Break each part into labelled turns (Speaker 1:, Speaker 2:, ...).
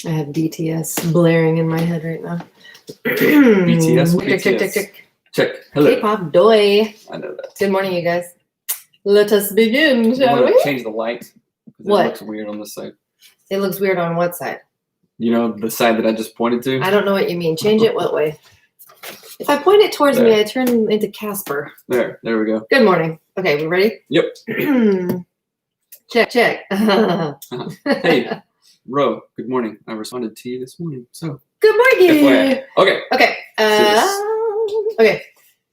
Speaker 1: I have BTS blaring in my head right now.
Speaker 2: BTS. Check. Hello.
Speaker 1: K-pop doi.
Speaker 2: I know that.
Speaker 1: Good morning, you guys. Let us begin, shall we?
Speaker 2: Change the light.
Speaker 1: What?
Speaker 2: It looks weird on this side.
Speaker 1: It looks weird on what side?
Speaker 2: You know, the side that I just pointed to?
Speaker 1: I don't know what you mean. Change it what way? If I point it towards me, I turn into Casper.
Speaker 2: There we go.
Speaker 1: Good morning. Okay, we ready?
Speaker 2: Yep.
Speaker 1: Check.
Speaker 2: Hey, Ro, good morning. I responded to you this morning, so.
Speaker 1: Good morning.
Speaker 2: FYI. Okay.
Speaker 1: Okay.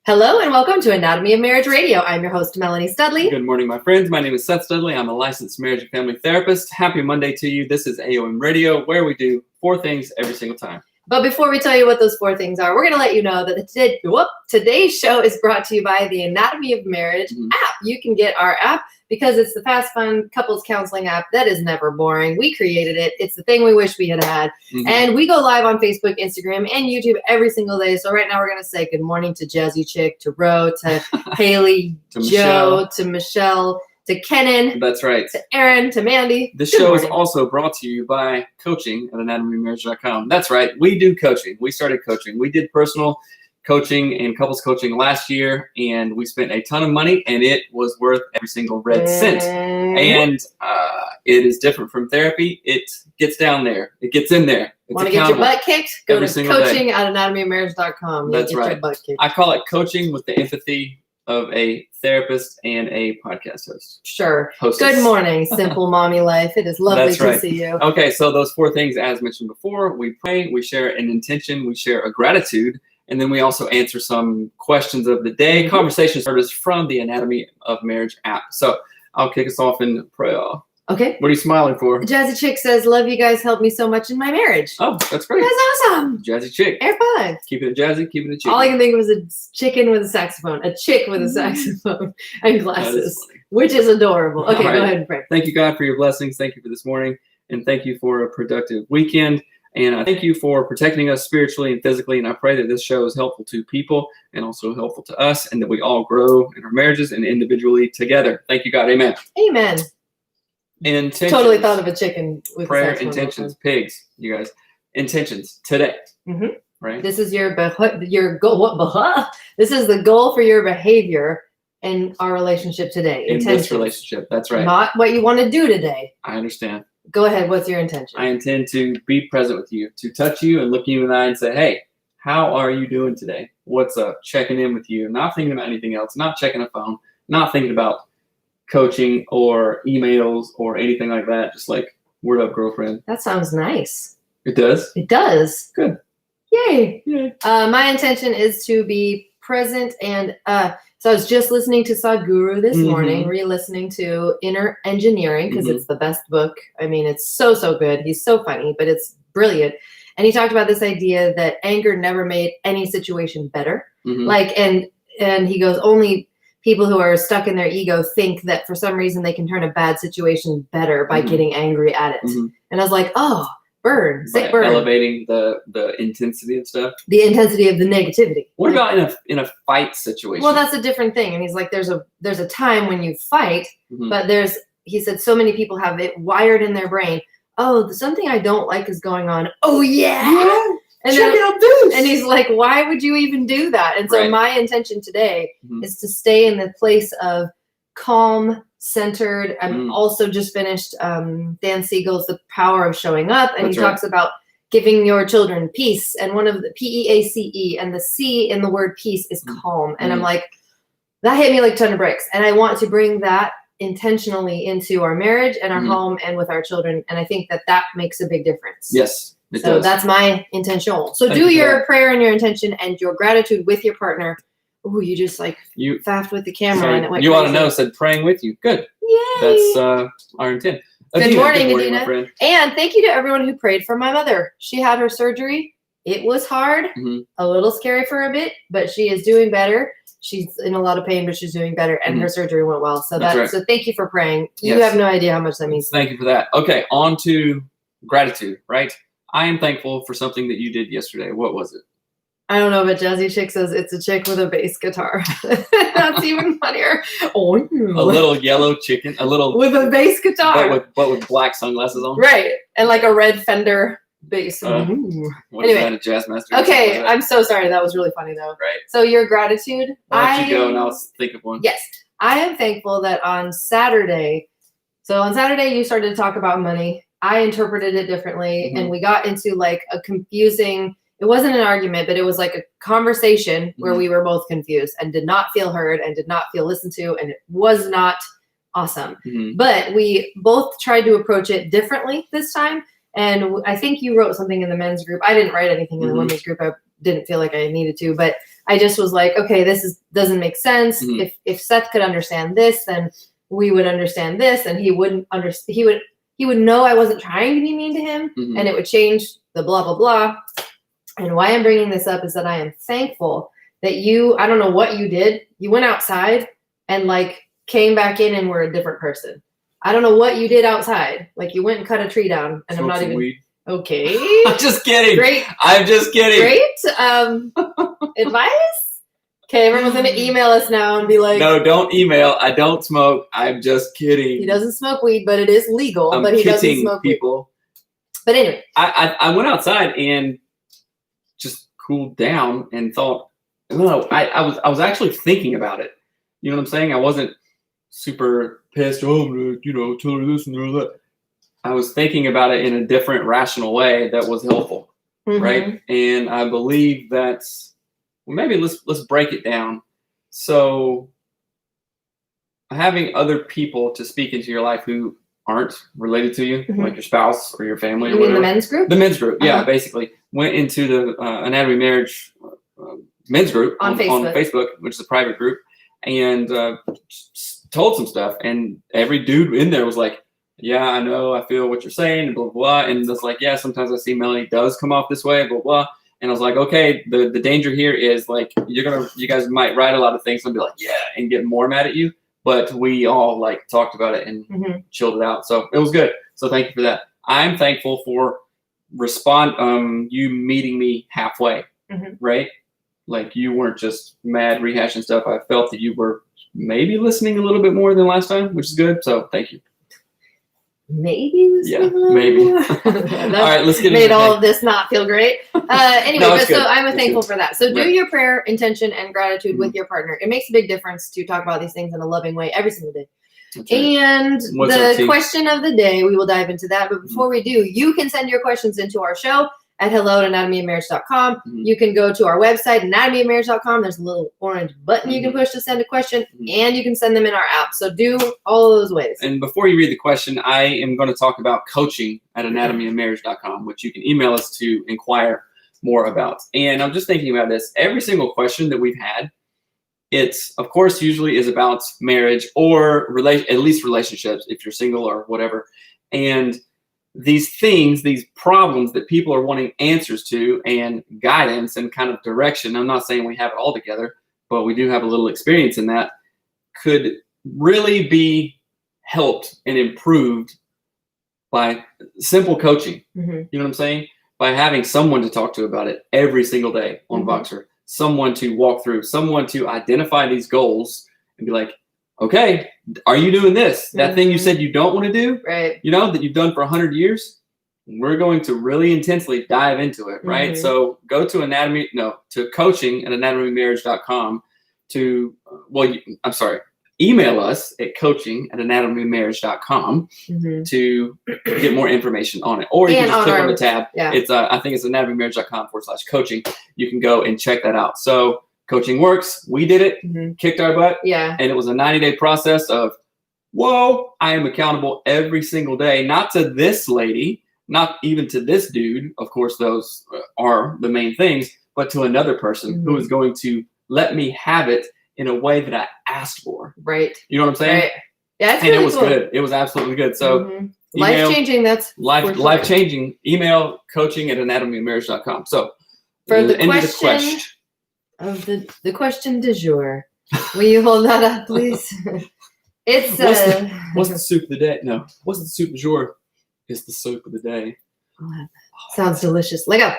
Speaker 1: Hello and welcome to Anatomy of Marriage Radio. I'm your host, Melanie Studley.
Speaker 2: Good morning, my friends. My name is Seth Studley. I'm a licensed marriage and family therapist. Happy Monday to you. This is AOM Radio, where we do 4 things every single time.
Speaker 1: But before we tell you what those 4 things are, we're going to let you know that today's show is brought to you by the Anatomy of Marriage app. You can get our app because it's the fast, fun couples counseling app that is never boring. We created it. It's the thing we wish we had had. Mm-hmm. And we go live on Facebook, Instagram, and YouTube every single day. So right now we're going to say good morning to Jazzy Chick, to Ro, to Haley, to Joe, to Michelle, to Kenan.
Speaker 2: That's right.
Speaker 1: To Aaron, to Mandy.
Speaker 2: This show is also brought to you by coaching at anatomymarriage.com. That's right. We do coaching. We started coaching. We did personal coaching and couples coaching last year, and we spent a ton of money, and it was worth every single red cent. And it is different from therapy. It gets down there. It gets in there.
Speaker 1: Want to get your butt kicked? Go to coaching at anatomymarriage.com.
Speaker 2: That's right. I call it coaching with the empathy of a therapist and a podcast host.
Speaker 1: Sure.
Speaker 2: Hostess.
Speaker 1: Good morning, simple mommy life. It is lovely to see you.
Speaker 2: Okay, so those 4 things, as mentioned before, we pray, we share an intention, we share a gratitude, and then we also answer some questions of the day. Conversation starters from the Anatomy of Marriage app. So I'll kick us off in prayer.
Speaker 1: Okay.
Speaker 2: What are you smiling for?
Speaker 1: Jazzy Chick says, love you guys, helped me so much in my marriage.
Speaker 2: Oh, that's great.
Speaker 1: That's awesome.
Speaker 2: Jazzy Chick.
Speaker 1: Air 5.
Speaker 2: Keep it jazzy, keep it a chicken.
Speaker 1: All I can think of was a chicken with a saxophone, a chick with a saxophone and glasses, which is adorable. Okay, Go ahead and pray.
Speaker 2: Thank you, God, for your blessings. Thank you for this morning, and thank you for a productive weekend. And I thank you for protecting us spiritually and physically, and I pray that this show is helpful to people and also helpful to us, and that we all grow in our marriages and individually together. Thank you, God. Amen.
Speaker 1: Amen.
Speaker 2: Intentions.
Speaker 1: Totally thought of a chicken with
Speaker 2: prayer,
Speaker 1: a
Speaker 2: intentions, pigs, you guys. Intentions today.
Speaker 1: Mm-hmm.
Speaker 2: Right?
Speaker 1: This is your goal. This is the goal for your behavior in our relationship today.
Speaker 2: In this relationship, that's right.
Speaker 1: Not what you want to do today.
Speaker 2: I understand.
Speaker 1: Go ahead. What's your intention?
Speaker 2: I intend to be present with you, to touch you and look you in the eye and say, hey, how are you doing today? What's up? Checking in with you. Not thinking about anything else. Not checking a phone. Not thinking about coaching or emails or anything like that. Just like, word up, girlfriend.
Speaker 1: That sounds nice.
Speaker 2: It does?
Speaker 1: It does.
Speaker 2: Good.
Speaker 1: Yay. My intention is to be present, and so I was just listening to Sadhguru this morning, re-listening to Inner Engineering, because it's the best book. I mean, it's so good. He's so funny, but it's brilliant. And he talked about this idea that anger never made any situation better. And he goes, only people who are stuck in their ego think that for some reason they can turn a bad situation better by getting angry at it. And I was like, oh, burn.
Speaker 2: Elevating the intensity of stuff.
Speaker 1: The intensity of the negativity.
Speaker 2: What about in a fight situation?
Speaker 1: Well, that's a different thing. And he's like, there's a time when you fight, but he said so many people have it wired in their brain. Oh, something I don't like is going on. Oh yeah. And
Speaker 2: check out this.
Speaker 1: And he's like, why would you even do that? And so my intention today is to stay in the place of calm, centered. I'm also just finished Dan Siegel's The Power of Showing Up, and he talks about giving your children peace, and one of the PEACE, and the C in the word peace is calm. And I'm like, that hit me like a ton of bricks, and I want to bring that intentionally into our marriage and our home and with our children, and I think that makes a big difference.
Speaker 2: Yes.
Speaker 1: So that's my intention. So do your prayer and your intention and your gratitude with your partner. Ooh, you just you faffed with the camera and it went
Speaker 2: you
Speaker 1: crazy.
Speaker 2: Want to know, said praying with you. Good.
Speaker 1: Yay.
Speaker 2: That's our intent.
Speaker 1: Good morning, Adina. And thank you to everyone who prayed for my mother. She had her surgery. It was hard, a little scary for a bit, but she is doing better. She's in a lot of pain, but she's doing better, and her surgery went well. So so thank you for praying. You have no idea how much that means.
Speaker 2: Thank you for that. Okay, on to gratitude, right? I am thankful for something that you did yesterday. What was it?
Speaker 1: I don't know, but Jazzy Chick says it's a chick with a bass guitar. That's even funnier. Oh,
Speaker 2: a little yellow chicken, with
Speaker 1: a bass guitar,
Speaker 2: but with black sunglasses on.
Speaker 1: Right, and like a red Fender bass.
Speaker 2: What
Speaker 1: Anyway.
Speaker 2: is that, a jazz master?
Speaker 1: Okay, I'm so sorry. That was really funny though.
Speaker 2: Right.
Speaker 1: So your gratitude.
Speaker 2: Why don't you go and I'll think of one.
Speaker 1: Yes. I am thankful that on Saturday you started to talk about money. I interpreted it differently and we got into like a confusing, it wasn't an argument, but it was like a conversation where we were both confused and did not feel heard and did not feel listened to, and it was not awesome. But we both tried to approach it differently this time. And I think you wrote something in the men's group. I didn't write anything in the women's group. I didn't feel like I needed to, but I just was like, okay, doesn't make sense. If Seth could understand this, then we would understand this, and he wouldn't understand. He would know I wasn't trying to be mean to him, and it would change the blah blah blah. And why I'm bringing this up is that I am thankful that I don't know what you did. You went outside and like came back in and were a different person. I don't know what you did outside. Like you went and cut a tree down, and I'm not even
Speaker 2: weed.
Speaker 1: Okay.
Speaker 2: I'm just kidding.
Speaker 1: Great.
Speaker 2: I'm just kidding.
Speaker 1: Great. Advice? Okay, everyone's gonna email us now and be like,
Speaker 2: no, don't email. I don't smoke. I'm just kidding.
Speaker 1: He doesn't smoke weed, but it is legal. But he doesn't smoke
Speaker 2: people.
Speaker 1: Weed. But anyway.
Speaker 2: I went outside and just cooled down and thought, no, I was actually thinking about it. You know what I'm saying? I wasn't super pissed. Oh, I'm gonna, tell her this and tell her that. I was thinking about it in a different, rational way that was helpful, right? And I believe that's maybe let's break it down. So having other people to speak into your life who aren't related to you, like your spouse or your family.
Speaker 1: You mean the men's group?
Speaker 2: The men's group, yeah, basically went into the Anatomy Marriage men's group on Facebook, which is a private group, and told some stuff, and every dude in there was like, yeah, I know, I feel what you're saying, and blah, blah, blah. And it's like, yeah, sometimes I see Melanie does come off this way, blah, blah. And I was like, okay, the danger here is like, you guys might write a lot of things and be like, yeah, and get more mad at you. But we all like talked about it and chilled it out. So it was good. So thank you for that. I'm thankful for you meeting me halfway, right? Like you weren't just mad rehashing stuff. I felt that you were maybe listening a little bit more than last time, which is good. So thank you.
Speaker 1: Maybe
Speaker 2: maybe. All right, let's get
Speaker 1: made all of this not feel great. Anyway,
Speaker 2: No,
Speaker 1: so I'm
Speaker 2: it's
Speaker 1: thankful
Speaker 2: good.
Speaker 1: for that. So do
Speaker 2: Right.
Speaker 1: your prayer, intention, and gratitude with your partner. It makes a big difference to talk about these things in a loving way every single day.
Speaker 2: That's right.
Speaker 1: And
Speaker 2: What's our
Speaker 1: the
Speaker 2: team?
Speaker 1: question of the day, we will dive into that. But before we do, you can send your questions into our show at hello@anatomyofmarriage.com. You can go to our website, anatomyofmarriage.com. There's a little orange button you can push to send a question, and you can send them in our app. So do all of those ways.
Speaker 2: And before you read the question, I am going to talk about coaching at anatomyofmarriage.com, which you can email us to inquire more about. And I'm just thinking about this. Every single question that we've had, it's, of course, usually is about marriage or at least relationships, if you're single or whatever. And these things, these problems that people are wanting answers to and guidance and kind of direction, I'm not saying we have it all together, but we do have a little experience in that, could really be helped and improved by simple coaching. You know what I'm saying? By having someone to talk to about it every single day on Voxer, someone to walk through, someone to identify these goals and be like, okay, are you doing this? That thing you said you don't want to do,
Speaker 1: right?
Speaker 2: That you've done for 100 years, we're going to really intensely dive into it, right? So go to coaching at anatomymarriage.com email us at coaching@anatomymarriage.com to get more information on it. Or you can just click on the tab.
Speaker 1: Yeah.
Speaker 2: It's I think it's anatomymarriage.com/coaching. You can go and check that out. So coaching works. We did it, kicked our butt.
Speaker 1: Yeah.
Speaker 2: And it was a 90-day process of, whoa, I am accountable every single day, not to this lady, not even to this dude. Of course, those are the main things, but to another person who is going to let me have it in a way that I asked for.
Speaker 1: Right.
Speaker 2: You know what I'm saying?
Speaker 1: Right. Yeah, it's
Speaker 2: and
Speaker 1: really
Speaker 2: it was
Speaker 1: cool.
Speaker 2: good. It was absolutely good. So
Speaker 1: life-changing. That's
Speaker 2: life-changing. Email coaching@anatomyofmarriage.com. So
Speaker 1: for the
Speaker 2: end
Speaker 1: question of the question du jour. Will you hold that up, please? It's
Speaker 2: what's the soup of the day? No. What's the soup du jour? Is the soup of the day.
Speaker 1: Sounds delicious. Let go.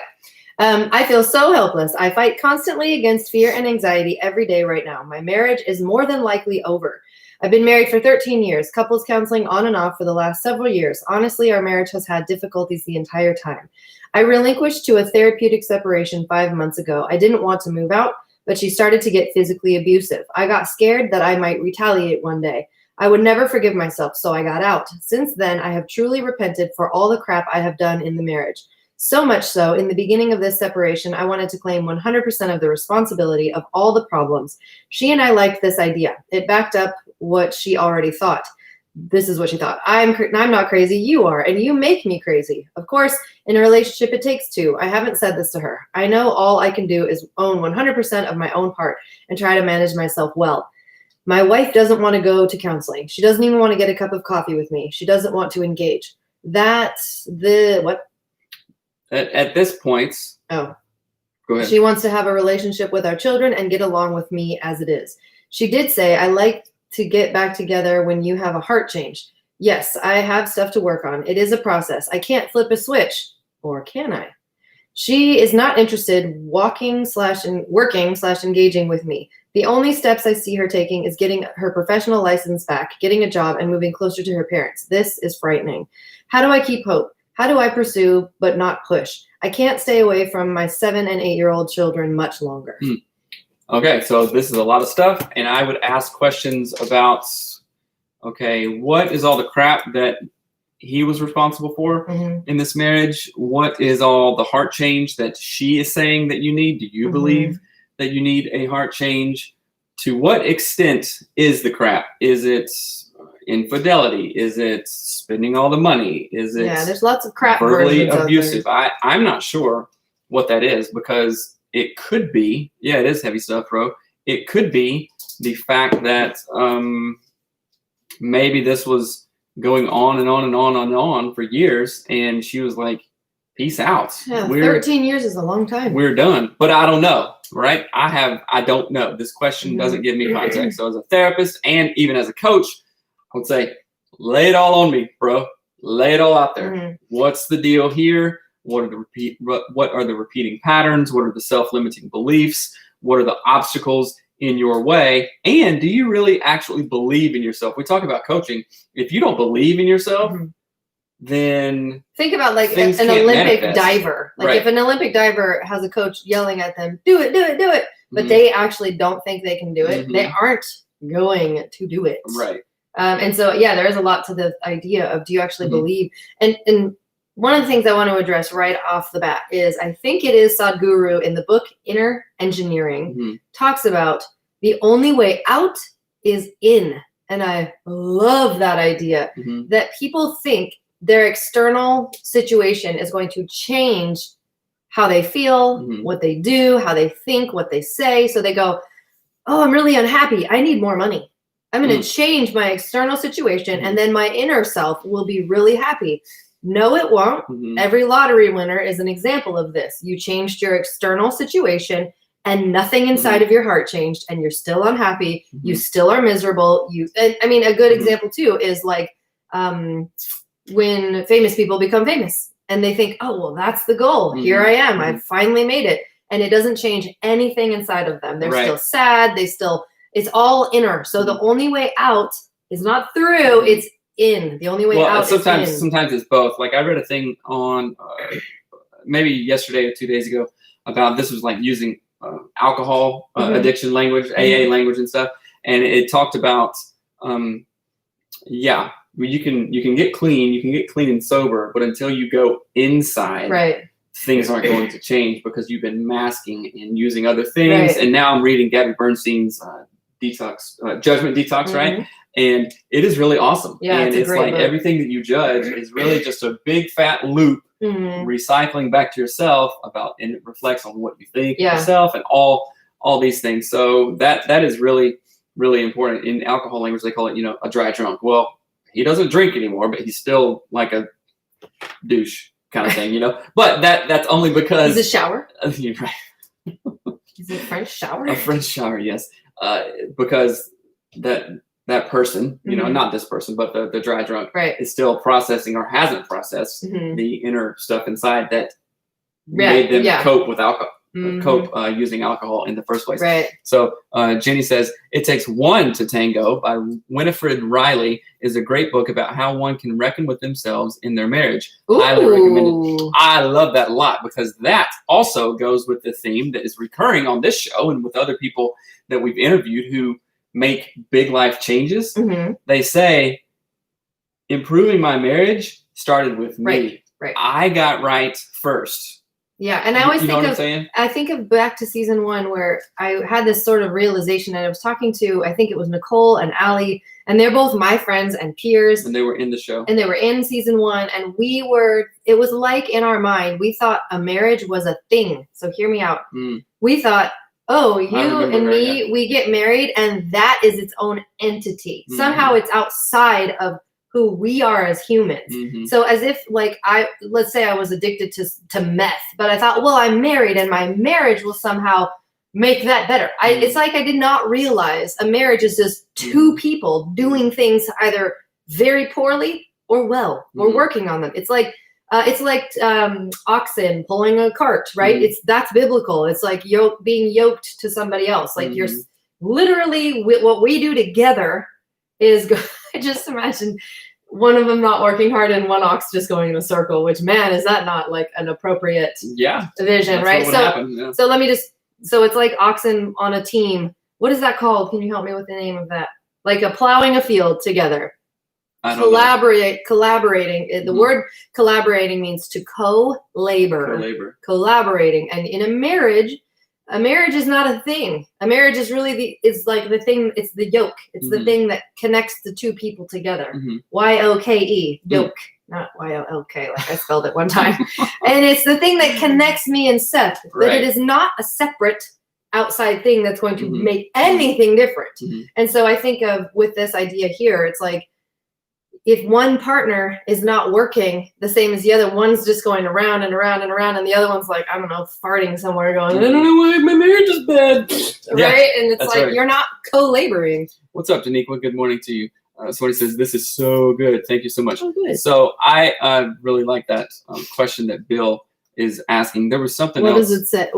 Speaker 1: I feel so helpless. I fight constantly against fear and anxiety every day right now. My marriage is more than likely over. I've been married for 13 years, couples counseling on and off for the last several years. Honestly, our marriage has had difficulties the entire time. I relinquished to a therapeutic separation 5 months ago. I didn't want to move out, but she started to get physically abusive. I got scared that I might retaliate one day. I would never forgive myself, so I got out. Since then, I have truly repented for all the crap I have done in the marriage. So much so, in the beginning of this separation, I wanted to claim 100% of the responsibility of all the problems. She and I liked this idea. It backed up what she already thought. This is what she thought. I'm not crazy, you are, and you make me crazy. Of course, in a relationship, it takes two. I haven't said this to her. I know all I can do is own 100% of my own part and try to manage myself well. My wife doesn't want to go to counseling. She doesn't even want to get a cup of coffee with me. She doesn't want to engage. That's the what?
Speaker 2: At this point,
Speaker 1: oh,
Speaker 2: go ahead.
Speaker 1: She wants to have a relationship with our children and get along with me as it is. She did say, I like to get back together when you have a heart change. Yes, I have stuff to work on. It is a process. I can't flip a switch, or can I? She is not interested working/engaging with me. The only steps I see her taking is getting her professional license back, getting a job, and moving closer to her parents. This is frightening. How do I keep hope? How do I pursue but not push? I can't stay away from my 7 and 8-year-old children much longer.
Speaker 2: Okay, so this is a lot of stuff, and I would ask questions about, okay, what is all the crap that he was responsible for in this marriage? What is all the heart change that she is saying that you need? Do you believe that you need a heart change? To what extent is the crap? Is it infidelity? Is it spending all the money? Is it
Speaker 1: there's lots of crap
Speaker 2: verbally
Speaker 1: versions
Speaker 2: abusive? I'm not sure what that is, because it could be, it is heavy stuff, bro. It could be the fact that maybe this was going on and on and on and on for years, and she was like, peace out.
Speaker 1: Yeah, 13 years is a long time.
Speaker 2: We're done. But I don't know, right? I don't know. This question doesn't give me context. So as a therapist and even as a coach, I would say, lay it all on me, bro. Lay it all out there. What's the deal here? What are the repeating patterns? What are the self-limiting beliefs? What are the obstacles in your way? And do you really actually believe in yourself? We talk about coaching. If you don't believe in yourself, then
Speaker 1: think about like an Olympic diver. Like if an Olympic diver has a coach yelling at them, do it, do it, do it, but they actually don't think they can do it, they aren't going to do it.
Speaker 2: Right.
Speaker 1: And so, there is a lot to the idea of, do you actually believe? And one of the things I want to address right off the bat is, I think it is Sadhguru in the book Inner Engineering talks about the only way out is in. And I love that idea that people think their external situation is going to change how they feel, what they do, how they think, what they say. So they go, oh, I'm really unhappy. I need more money. I'm going to change my external situation, and then my inner self will be really happy. No, it won't. Every lottery winner is an example of this. You changed your external situation and nothing inside of your heart changed, and you're still unhappy. You still are miserable. I mean, a good example too is like when famous people become famous and they think, oh, well, that's the goal. Here I am. I've finally made it. And it doesn't change anything inside of them. They're still sad. It's all inner. So the only way out is not through, it's in. The only way out is in.
Speaker 2: Sometimes it's both. Like I read a thing on maybe yesterday or 2 days ago about this was like using alcohol addiction language, AA language and stuff. And it talked about, you can get clean and sober, but until you go inside, things aren't going to change because you've been masking and using other things. And now I'm reading Gabby Bernstein's Judgment Detox, right? And it is really awesome. And it's like book. Everything that you judge is really just a big fat loop recycling back to yourself and it reflects on what you think of yourself and all these things. So that is really, really important. In alcohol language, they call it, a dry drunk. Well, he doesn't drink anymore, but he's still like a douche kind of thing, But that's only because
Speaker 1: he's a shower.
Speaker 2: You're right.
Speaker 1: Is it a French shower?
Speaker 2: A French shower, yes. Because that person, not this person, but the dry drunk is still processing or hasn't processed the inner stuff inside that made them cope with alcohol. cope using alcohol in the first place.
Speaker 1: Right.
Speaker 2: So Jenny says, It Takes One to Tango by Winifred Riley is a great book about how one can reckon with themselves in their marriage.
Speaker 1: Ooh.
Speaker 2: Highly recommended. I love that a lot because that also goes with the theme that is recurring on this show and with other people that we've interviewed who make big life changes.
Speaker 1: Mm-hmm.
Speaker 2: They say, improving my marriage started with me.
Speaker 1: Right.
Speaker 2: I got right first.
Speaker 1: Yeah, and I always think of back to season 1 where I had this sort of realization, and I was talking to, I think it was Nicole and Allie, and they're both my friends and peers.
Speaker 2: And they were in the show.
Speaker 1: And they were in season 1, and it was like in our mind, we thought a marriage was a thing. So hear me out. We thought, oh, you and me, we get married, and that is its own entity. Somehow it's outside of who we are as humans. So as if like let's say I was addicted to meth, but I thought, well, I'm married and my marriage will somehow make that better. It's like I did not realize a marriage is just two people doing things either very poorly or well, or working on them. It's like oxen pulling a cart, right? That's biblical. It's like being yoked to somebody else. Like you're literally what we do together is I just imagine one of them not working hard and one ox just going in a circle, which, man, is that not like an appropriate vision, right? So let me so it's like oxen on a team. What is that called? Can you help me with the name of that? Like plowing a field together. Collaborating. The word collaborating means to co-labor. Collaborating. And in a marriage is not a thing. A marriage is really it's like the thing, it's the yoke. It's the thing that connects the two people together. Y-O-K-E, yoke, not Y-O-L-K, like I spelled it one time. And it's the thing that connects me and Seth, that it is not a separate outside thing that's going to make anything different. And so I think of with this idea here, it's like, if one partner is not working the same as the other, one's just going around and around and around, and the other one's like, I don't know, farting somewhere going, I don't know why my marriage is bad. Right? And it's like, you're not co-laboring.
Speaker 2: What's up, Daniqua? Good morning to you. Somebody says, this is so good. Thank you so much.
Speaker 1: Oh, good.
Speaker 2: So I really like that question that Bill is asking. There was something else.
Speaker 1: What does it say?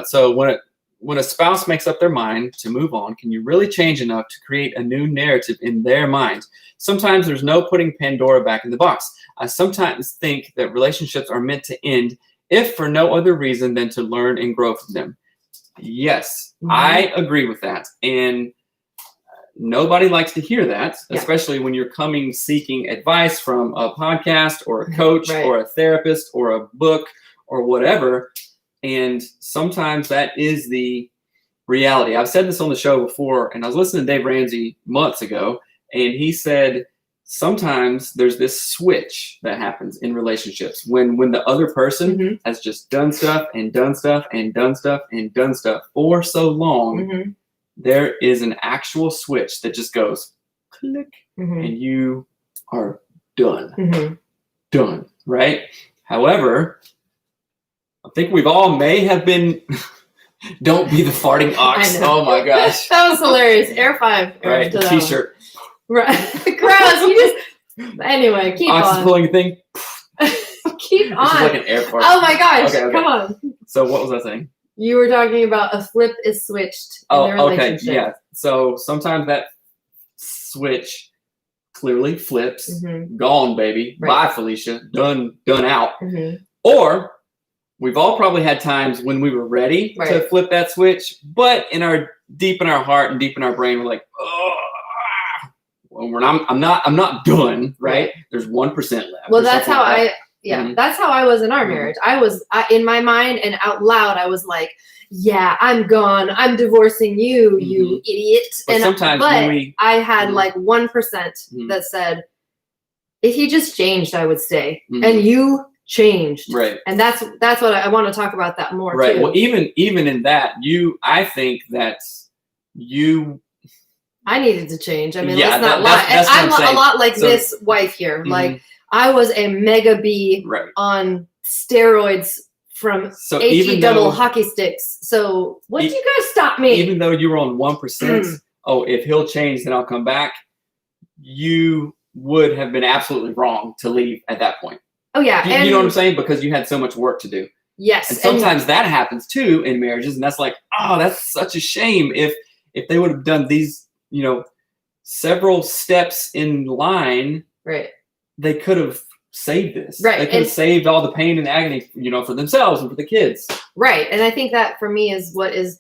Speaker 2: So when a spouse makes up their mind to move on, can you really change enough to create a new narrative in their mind? Sometimes there's no putting Pandora back in the box. I sometimes think that relationships are meant to end, if for no other reason than to learn and grow from them. Yes, I agree with that. And nobody likes to hear that, especially when you're coming seeking advice from a podcast or a coach or a therapist or a book or whatever. And sometimes that is the reality. I've said this on the show before, and I was listening to Dave Ramsey months ago, and he said sometimes there's this switch that happens in relationships when the other person has just done stuff and done stuff and done stuff and done stuff for so long. There is an actual switch that just goes click, and you are done. Done, right? However, I think we've all may have been don't be the farting ox. Oh my gosh.
Speaker 1: That was hilarious. Air 5.
Speaker 2: Right, the t-shirt.
Speaker 1: Right. Gross. You just anyway, keep
Speaker 2: ox
Speaker 1: on.
Speaker 2: pulling thing.
Speaker 1: Keep on.
Speaker 2: It's like an air fart.
Speaker 1: Oh my gosh.
Speaker 2: Okay.
Speaker 1: Come on.
Speaker 2: So what was I saying?
Speaker 1: You were talking about a flip is switched in the relationship.
Speaker 2: Okay. Yeah. So sometimes that switch clearly flips. Gone, baby. Bye, Felicia. Done out. Or we've all probably had times when we were ready to flip that switch, but deep in our heart and deep in our brain, we're like, oh, I'm not done, right? There's 1% left.
Speaker 1: Well, that's how that's how I was in our marriage. I in my mind and out loud, I was like, yeah, I'm gone. I'm divorcing you, you idiot.
Speaker 2: But
Speaker 1: I had like 1% that said, if you just changed, I would stay. And you changed,
Speaker 2: right?
Speaker 1: And that's what I want to talk about that more,
Speaker 2: right?
Speaker 1: Too.
Speaker 2: Well, even in that, I think that I
Speaker 1: needed to change. I mean, let's not lie. I'm a lot like this wife here. Like I was a mega B on steroids from HE double hockey sticks. So what do you guys stop me?
Speaker 2: Even though you were on 1%, if he'll change, then I'll come back. You would have been absolutely wrong to leave at that point.
Speaker 1: Oh yeah,
Speaker 2: you know what I'm saying? Because you had so much work to do.
Speaker 1: Yes.
Speaker 2: And sometimes that happens too in marriages, and that's like, oh, that's such a shame. If they would have done these, several steps in line,
Speaker 1: right,
Speaker 2: they could have saved this.
Speaker 1: Right.
Speaker 2: They could have saved all the pain and agony, for themselves and for the kids.
Speaker 1: Right. And I think that for me is what is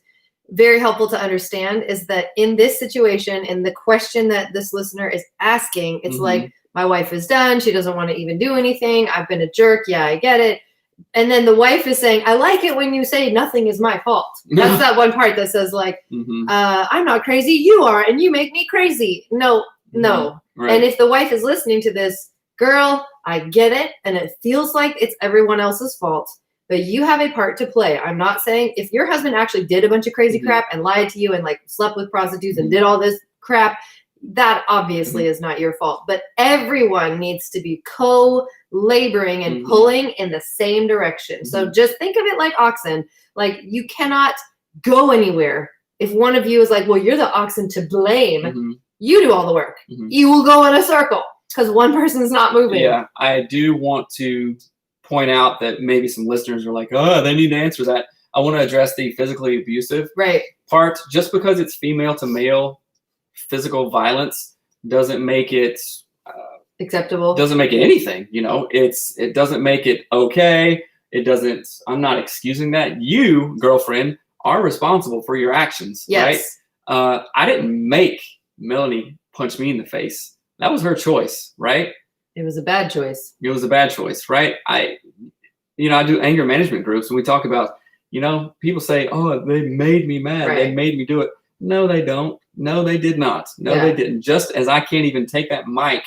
Speaker 1: very helpful to understand is that in this situation, in the question that this listener is asking, it's like, my wife is done. She doesn't want to even do anything. I've been a jerk. Yeah, I get it. And then the wife is saying, I like it when you say nothing is my fault. That's that one part that says like, I'm not crazy. You are, and you make me crazy. No. Right. And if the wife is listening to this, girl, I get it. And it feels like it's everyone else's fault, but you have a part to play. I'm not saying if your husband actually did a bunch of crazy crap and lied to you and like slept with prostitutes and did all this crap, that obviously is not your fault, but everyone needs to be co-laboring and pulling in the same direction. So just think of it like oxen. Like you cannot go anywhere. If one of you is like, well, you're the oxen to blame, you do all the work. You will go in a circle because one person's not moving.
Speaker 2: Yeah, I do want to point out that maybe some listeners are like, oh, they need to answer that. I want to address the physically abusive part. Just because it's female to male physical violence doesn't make it
Speaker 1: acceptable.
Speaker 2: Doesn't make it anything. It doesn't make it okay. It doesn't. I'm not excusing that. You, girlfriend, are responsible for your actions.
Speaker 1: Yes.
Speaker 2: Right. I didn't make Melanie punch me in the face. That was her choice. Right.
Speaker 1: It was a bad choice.
Speaker 2: It was a bad choice. Right. I do anger management groups and we talk about, people say, oh, they made me mad. Right. They made me do it. No, they don't. No, they did not. No, they didn't. Just as I can't even take that mic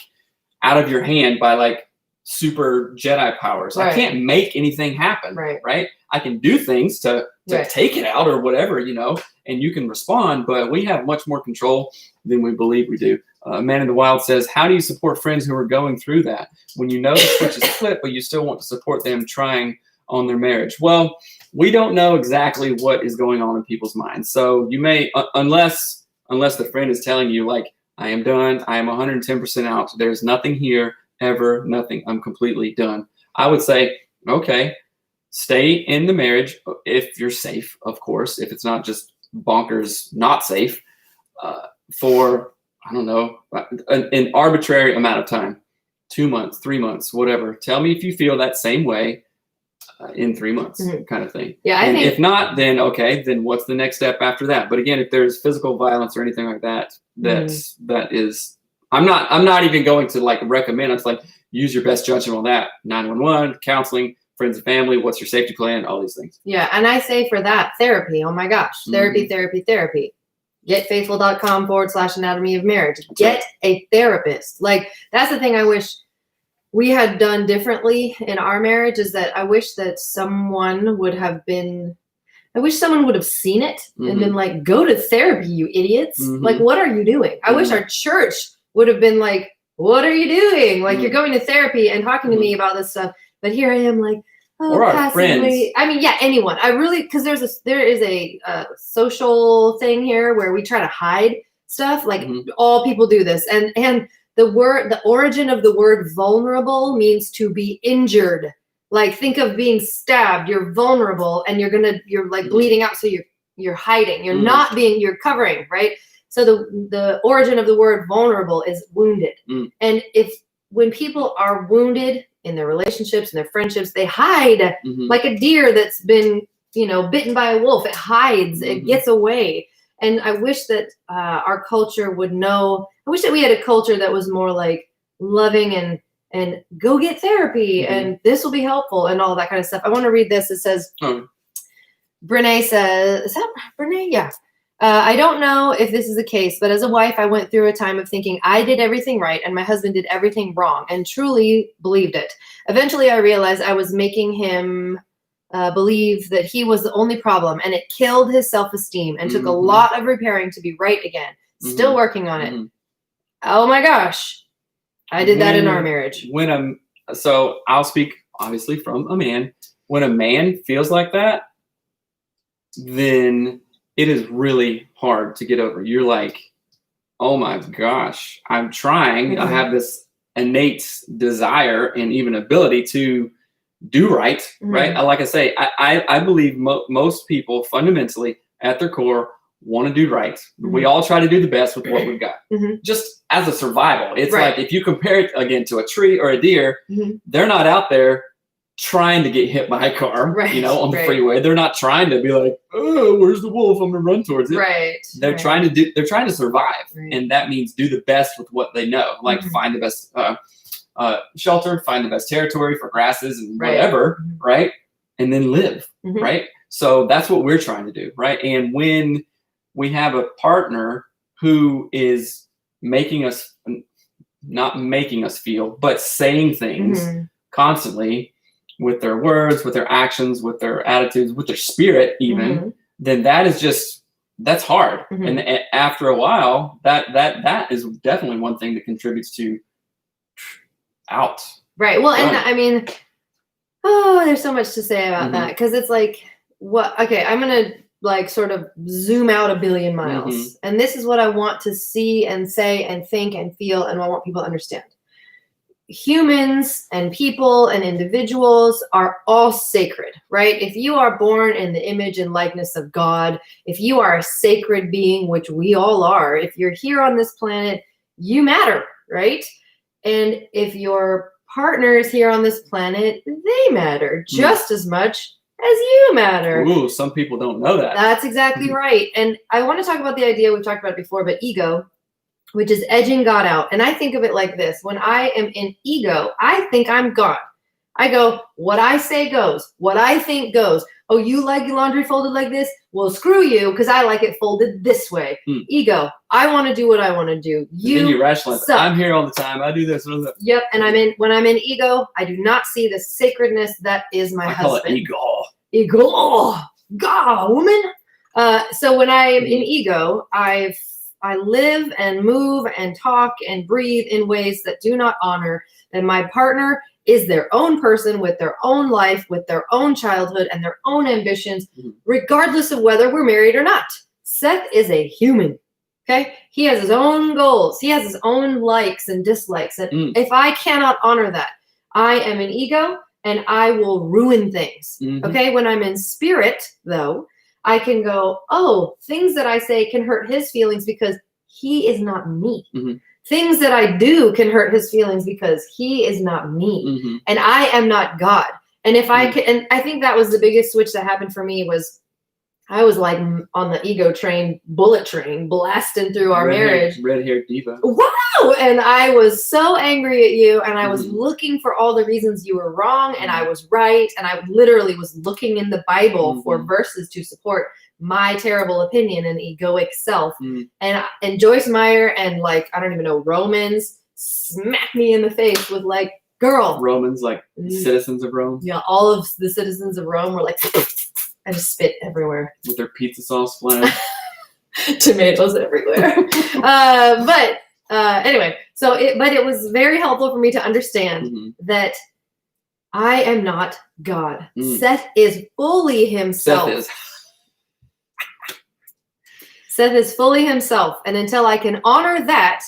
Speaker 2: out of your hand by like super Jedi powers. Right. I can't make anything happen. Right. I can do things to take it out or whatever, and you can respond, but we have much more control than we believe we do. Man in the Wild says, how do you support friends who are going through that when you know the switch is flipped, but you still want to support them trying on their marriage? Well, we don't know exactly what is going on in people's minds. So you may, unless the friend is telling you like, I am done. I am 110% out. There's nothing here ever, nothing. I'm completely done. I would say, okay, stay in the marriage if you're safe, of course, if it's not just bonkers, not safe for, I don't know, an arbitrary amount of time, 2 months, 3 months, whatever. Tell me if you feel that same way in 3 months kind of thing.
Speaker 1: Yeah,
Speaker 2: and if not, then okay, then what's the next step after that? But again, if there's physical violence or anything like that, that is, I'm not even going to like recommend. It's like, use your best judgment on that. 911, counseling, friends and family, what's your safety plan, all these things.
Speaker 1: Yeah, and I say for that, therapy. Oh my gosh, therapy. Getfaithful.com/anatomy of marriage. Get a therapist. Like that's the thing I wish we had done differently in our marriage is that I wish that someone would have seen it and been like, go to therapy, you idiots. Like, what are you doing? I wish our church would have been like, what are you doing? Like, you're going to therapy and talking to me about this stuff. But here I am like,
Speaker 2: or our friends.
Speaker 1: I mean, yeah, anyone. I really, because there is a social thing here where we try to hide stuff. Like all people do this. And the origin of the word vulnerable means to be injured. Like think of being stabbed. You're vulnerable and you're like bleeding out. So you're hiding. You're covering, right? So the origin of the word vulnerable is wounded. And when people are wounded in their relationships and their friendships, they hide like a deer that's been, bitten by a wolf. It hides, it gets away. And I wish that our culture would know. I wish that we had a culture that was more like loving and go get therapy and this will be helpful and all that kind of stuff. I want to read this. It says, Brene says, is that Brene? Yeah. I don't know if this is the case, but as a wife, I went through a time of thinking I did everything right and my husband did everything wrong and truly believed it. Eventually, I realized I was making him believe that he was the only problem, and it killed his self-esteem and took a lot of repairing to be right again. Still working on it. Oh my gosh. I did that in our marriage.
Speaker 2: So I'll speak obviously from a man. When a man feels like that, then it is really hard to get over. You're like, oh my gosh, I'm trying. I have this innate desire and even ability to do right,
Speaker 1: Mhm.
Speaker 2: right? Like I say, I believe most people fundamentally at their core want to do right. We all try to do the best with what we've got, just as a survival. It's
Speaker 1: Right.
Speaker 2: like if you compare it again to a tree or a deer, they're not out there trying to get hit by a car,
Speaker 1: Right,
Speaker 2: on the
Speaker 1: right.
Speaker 2: freeway. They're not trying to be like, oh, where's the wolf? I'm gonna run towards it.
Speaker 1: Right.
Speaker 2: They're
Speaker 1: right.
Speaker 2: they're trying to survive,
Speaker 1: Right.
Speaker 2: and that means do the best with what they know. Like find the best shelter, find the best territory for grasses and
Speaker 1: Right.
Speaker 2: whatever, right? And then live,
Speaker 1: Mhm.
Speaker 2: right? So that's what we're trying to do, right? And when we have a partner who is not making us feel, but saying things constantly with their words, with their actions, with their attitudes, with their spirit even, then that's hard. And after a while, that is definitely one thing that contributes to out.
Speaker 1: Right. Well, and
Speaker 2: Right.
Speaker 1: I mean, there's so much to say about that, because it's like, okay, I'm gonna like sort of zoom out a billion miles, and this is what I want to see and say and think and feel, and I want people to understand. Humans and people and individuals are all sacred, right? If you are born in the image and likeness of God, if you are a sacred being, which we all are, if you're here on this planet, you matter, right? And if your partner is here on this planet, they matter just as much as you matter.
Speaker 2: Ooh, some people don't know that.
Speaker 1: That's exactly right. And I want to talk about the idea, we've talked about it before, but ego, which is edging God out. And I think of it like this. When I am in ego, I think I'm God. I go, what I say goes. What I think goes. Oh, you like your laundry folded like this? Well, screw you, because I like it folded this way. Ego, I want to do what I want to do.
Speaker 2: Then you rationalize. I'm here all the time. I do this.
Speaker 1: Yep. And when I'm in ego, I do not see the sacredness that is my husband.
Speaker 2: I call it ego.
Speaker 1: Ego. God, woman. So when I am in ego, I live and move and talk and breathe in ways that do not honor that my partner is their own person with their own life, with their own childhood and their own ambitions, regardless of whether we're married or not. Seth is a human. Okay. He has his own goals. He has his own likes and dislikes. And if I cannot honor that, I am an ego and I will ruin things. Okay. When I'm in spirit, though, I can go, oh, things that I say can hurt his feelings because he is not me. Things that I do can hurt his feelings because he is not me. And I am not God. And if I can, and I think that was the biggest switch that happened for me was I was like on the ego train, bullet train, blasting through our marriage.
Speaker 2: Red-haired diva.
Speaker 1: Wow! And I was so angry at you, and I was looking for all the reasons you were wrong, and I was right, and I literally was looking in the Bible for verses to support my terrible opinion and egoic self. And Joyce Meyer and like, I don't even know, Romans smacked me in the face with like, girl.
Speaker 2: Romans, like citizens of Rome.
Speaker 1: Yeah, all of the citizens of Rome were like, I just spit everywhere.
Speaker 2: With their pizza sauce flying.
Speaker 1: Tomatoes everywhere. But anyway, but it was very helpful for me to understand that I am not God. Seth is fully himself. Seth is fully himself. And until I can honor that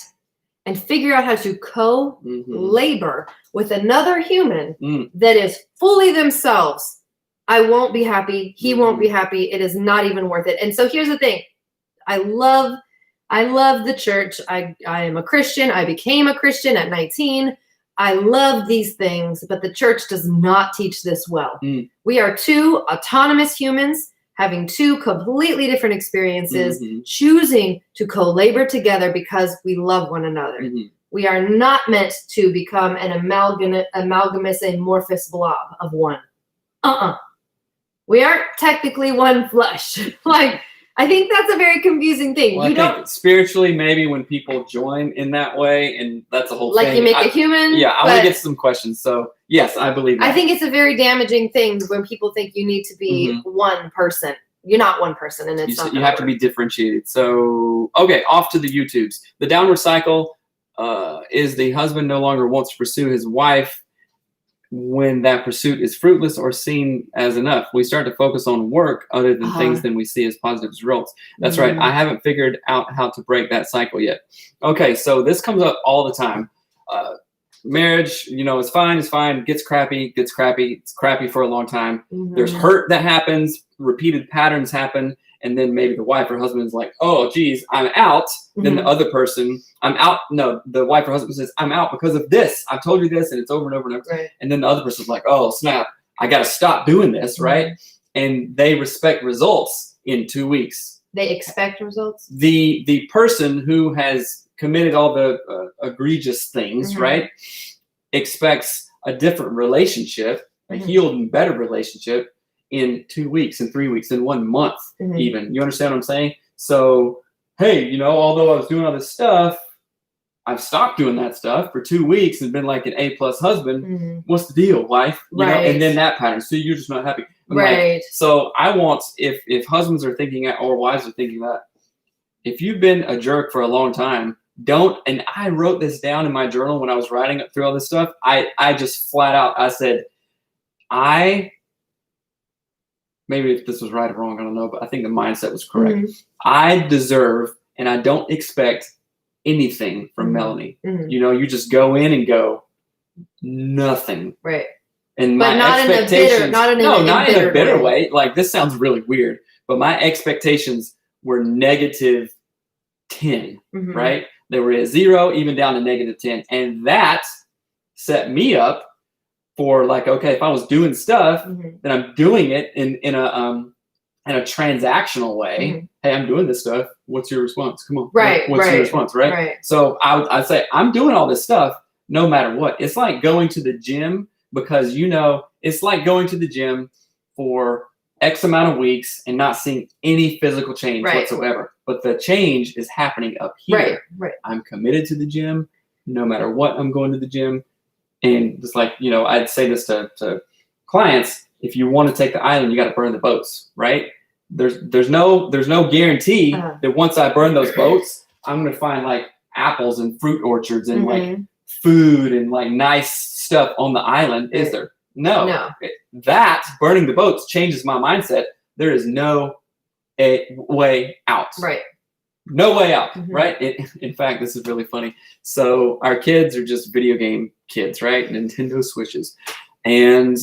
Speaker 1: and figure out how to co-labor with another human that is fully themselves, I won't be happy. He won't be happy. It is not even worth it. And so here's the thing. I love the church. I am a Christian. I became a Christian at 19. I love these things, but the church does not teach this well. We are two autonomous humans having two completely different experiences, choosing to co-labor together because we love one another. We are not meant to become an amalgamous amorphous blob of one. We aren't technically one flesh. Like, I think that's a very confusing thing.
Speaker 2: Well, I think spiritually, maybe when people join in that way, and that's a whole thing.
Speaker 1: Like you make a human.
Speaker 2: Yeah, I want to get some questions. So yes, I believe that.
Speaker 1: I think it's a very damaging thing when people think you need to be one person. You're not one person, and it's not.
Speaker 2: You have to be differentiated. So okay, off to the YouTubes. The downward cycle is the husband no longer wants to pursue his wife when that pursuit is fruitless or seen as enough. We start to focus on work other than things than we see as positive results. That's right. I haven't figured out how to break that cycle yet. Okay, so this comes up all the time. marriage, is fine, gets crappy, it's crappy for a long time.
Speaker 1: Mhm.
Speaker 2: There's hurt that happens, repeated patterns happen, and then maybe the wife or husband is like, oh, geez, I'm out. Then the other person, I'm out. No, the wife or husband says, I'm out because of this. I've told you this, and it's over and over and over.
Speaker 1: Right.
Speaker 2: And then the other person's like, oh, snap, I got to stop doing this, right? And they respect results in 2 weeks.
Speaker 1: They expect results?
Speaker 2: The person who has committed all the egregious things, right, expects a different relationship, a healed and better relationship in 2 weeks, in 3 weeks, in 1 month, even. You understand what I'm saying? So, hey, although I was doing all this stuff, I've stopped doing that stuff for 2 weeks and been like an A+ husband. What's the deal, wife?
Speaker 1: Right.
Speaker 2: And then that pattern. So you're just not happy. I'm
Speaker 1: right.
Speaker 2: Like, so I want, if husbands are thinking that, or wives are thinking that, if you've been a jerk for a long time, and I wrote this down in my journal when I was writing through all this stuff. I just flat out, I said, maybe if this was right or wrong, I don't know, but I think the mindset was correct. I deserve, and I don't expect anything from Melanie. You just go in and go, nothing.
Speaker 1: Right.
Speaker 2: And
Speaker 1: but
Speaker 2: my
Speaker 1: not
Speaker 2: expectations,
Speaker 1: not in a bitter
Speaker 2: way. Like, this sounds really weird, but my expectations were -10, right? They were at 0, even down to -10. And that set me up for, like, okay, if I was doing stuff, then I'm doing it in a transactional way. Hey, I'm doing this stuff. What's your response? Come on.
Speaker 1: Right.
Speaker 2: What's your response? Right. So I'd say I'm doing all this stuff no matter what. It's like going to the gym, because it's like going to the gym for X amount of weeks and not seeing any physical change whatsoever. But the change is happening up here.
Speaker 1: Right.
Speaker 2: I'm committed to the gym no matter what. I'm going to the gym. And it's like, I'd say this to clients: if you want to take the island, you got to burn the boats, right? There's no guarantee that once I burn those boats, I'm going to find like apples and fruit orchards and like food and like nice stuff on the island. Is there? No. That burning the boats changes my mindset. There is no way out.
Speaker 1: Right.
Speaker 2: No way out, right? In fact, this is really funny. So our kids are just video game kids, right? Nintendo Switches. And